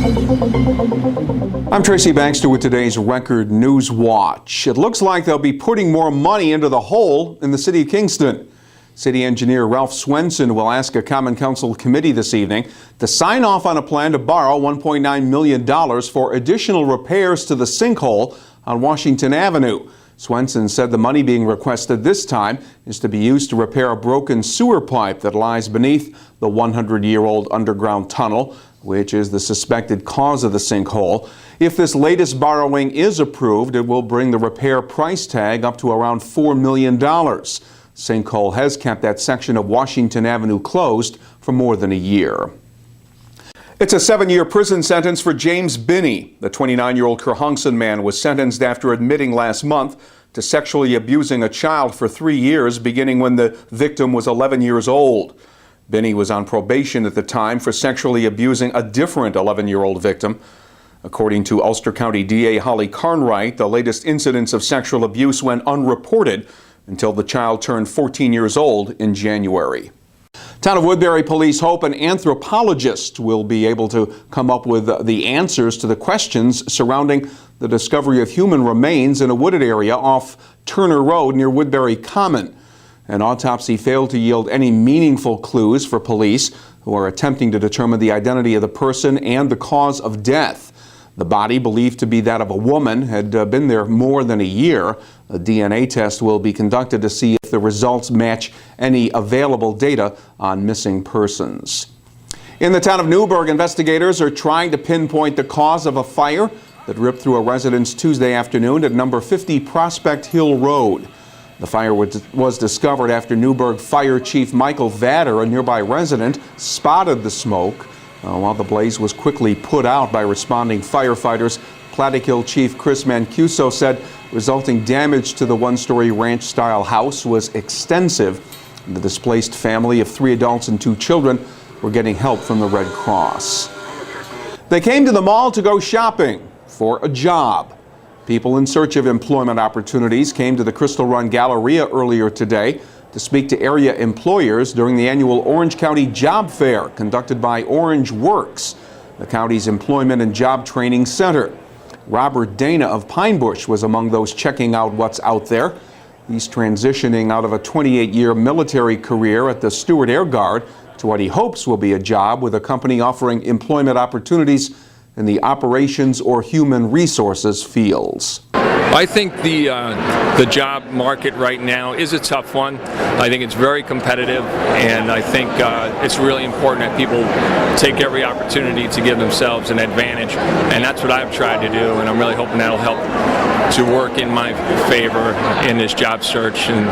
I'm Tracy Baxter with today's Record Newswatch. It looks like they'll be putting more money into the hole in the city of Kingston. City engineer Ralph Swenson will ask a Common Council committee this evening to sign off on a plan to borrow $1.9 million for additional repairs to the sinkhole on Washington Avenue. Swenson said the money being requested this time is to be used to repair a broken sewer pipe that lies beneath the 100-year-old underground tunnel, which is the suspected cause of the sinkhole. If this latest borrowing is approved, it will bring the repair price tag up to around $4 million. Sinkhole has kept that section of Washington Avenue closed for more than a year. It's a 7-year prison sentence for James Binney. The 29-year-old Kerhonkson man was sentenced after admitting last month to sexually abusing a child for 3 years, beginning when the victim was 11 years old. Binney was on probation at the time for sexually abusing a different 11-year-old victim. According to Ulster County DA Holly Carnwright, the latest incidents of sexual abuse went unreported until the child turned 14 years old in January. Town of Woodbury police hope an anthropologist will be able to come up with the answers to the questions surrounding the discovery of human remains in a wooded area off Turner Road near Woodbury Common. An autopsy failed to yield any meaningful clues for police, who are attempting to determine the identity of the person and the cause of death. The body, believed to be that of a woman, had been there more than a year. A DNA test will be conducted to see if the results match any available data on missing persons. In the town of Newburgh, investigators are trying to pinpoint the cause of a fire that ripped through a residence Tuesday afternoon at number 50 Prospect Hill Road. The fire was discovered after Newburgh Fire Chief Michael Vader, a nearby resident, spotted the smoke. While the blaze was quickly put out by responding firefighters, Plattekill Chief Chris Mancuso said resulting damage to the one-story ranch-style house was extensive. The displaced family of 3 adults and 2 children were getting help from the Red Cross. They came to the mall to go shopping for a job. People in search of employment opportunities came to the Crystal Run Galleria earlier today to speak to area employers during the annual Orange County Job Fair conducted by Orange Works, the county's employment and job training center. Robert Dana of Pine Bush was among those checking out what's out there. He's transitioning out of a 28-year military career at the Stewart Air Guard to what he hopes will be a job with a company offering employment opportunities in the operations or human resources fields. I think the job market right now is a tough one. I think it's very competitive, and I think it's really important that people take every opportunity to give themselves an advantage, and that's what I've tried to do, and I'm really hoping that'll help to work in my favor in this job search and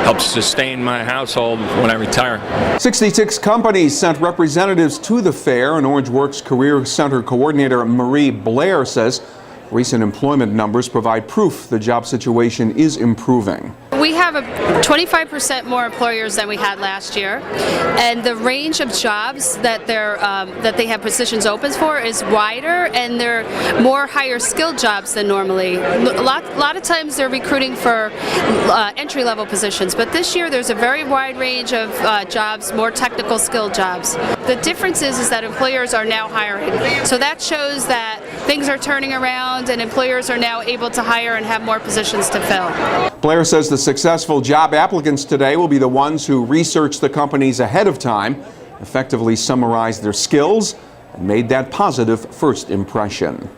help sustain my household when I retire. 66 companies sent representatives to the fair, and Orange Works Career Center Coordinator Marie Blair says recent employment numbers provide proof the job situation is improving. We have 25% more employers than we had last year, and the range of jobs that they have positions open for is wider, and they're more higher skilled jobs than normally. A lot of times they're recruiting for entry-level positions, but this year there's a very wide range of jobs, more technical skilled jobs. The difference is that employers are now hiring, so that shows that things are turning around and employers are now able to hire and have more positions to fill. Blair says the successful job applicants today will be the ones who researched the companies ahead of time, effectively summarized their skills, and made that positive first impression.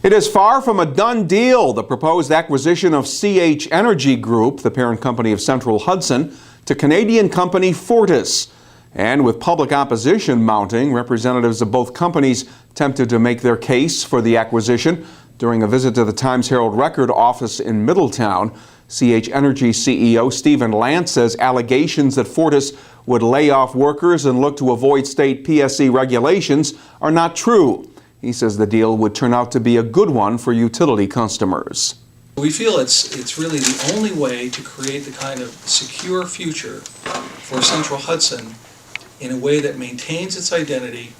It is far from a done deal, the proposed acquisition of CH Energy Group, the parent company of Central Hudson, to Canadian company Fortis. And with public opposition mounting, representatives of both companies attempted to make their case for the acquisition during a visit to the Times-Herald Record office in Middletown. CH Energy CEO Stephen Lance says allegations that Fortis would lay off workers and look to avoid state PSC regulations are not true. He says the deal would turn out to be a good one for utility customers. We feel it's really the only way to create the kind of secure future for Central Hudson in a way that maintains its identity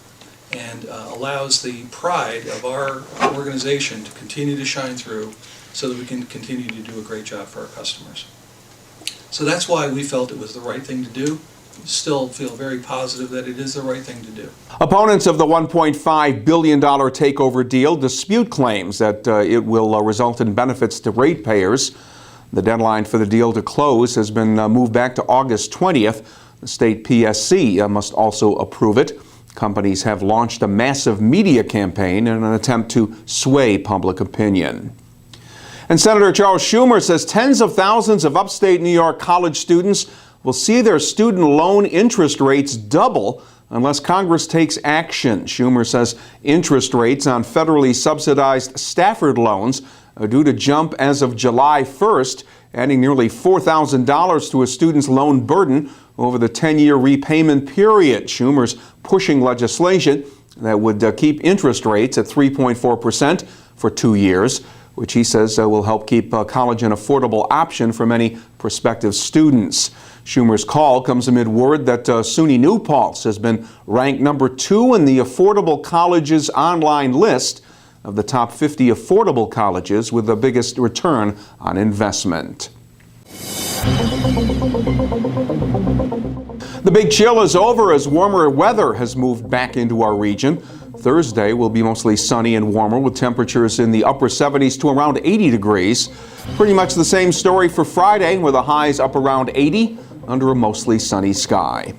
and allows the pride of our organization to continue to shine through so that we can continue to do a great job for our customers. So that's why we felt it was the right thing to do. still feel very positive that it is the right thing to do. Opponents of the $1.5 billion takeover deal dispute claims that it will result in benefits to ratepayers. The deadline for the deal to close has been moved back to August 20th. The state PSC must also approve it. Companies have launched a massive media campaign in an attempt to sway public opinion. And Senator Charles Schumer says tens of thousands of upstate New York college students will see their student loan interest rates double unless Congress takes action. Schumer says interest rates on federally subsidized Stafford loans are due to jump as of July 1st, adding nearly $4,000 to a student's loan burden over the 10-year repayment period. Schumer's pushing legislation that would keep interest rates at 3.4% for 2 years, which he says will help keep college an affordable option for many prospective students. Schumer's call comes amid word that SUNY New Paltz has been ranked number 2 in the Affordable Colleges online list of the top 50 affordable colleges with the biggest return on investment. The big chill is over as warmer weather has moved back into our region. Thursday will be mostly sunny and warmer with temperatures in the upper 70s to around 80 degrees. Pretty much the same story for Friday with the highs up around 80 under a mostly sunny sky.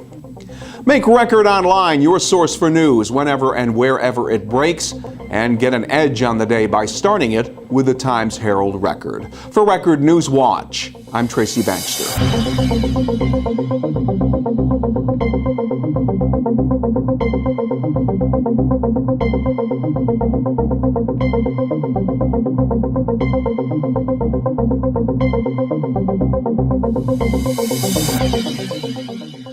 Make Record Online your source for news whenever and wherever it breaks, and get an edge on the day by starting it with the Times Herald Record. For Record Newswatch, I'm Tracy Baxter.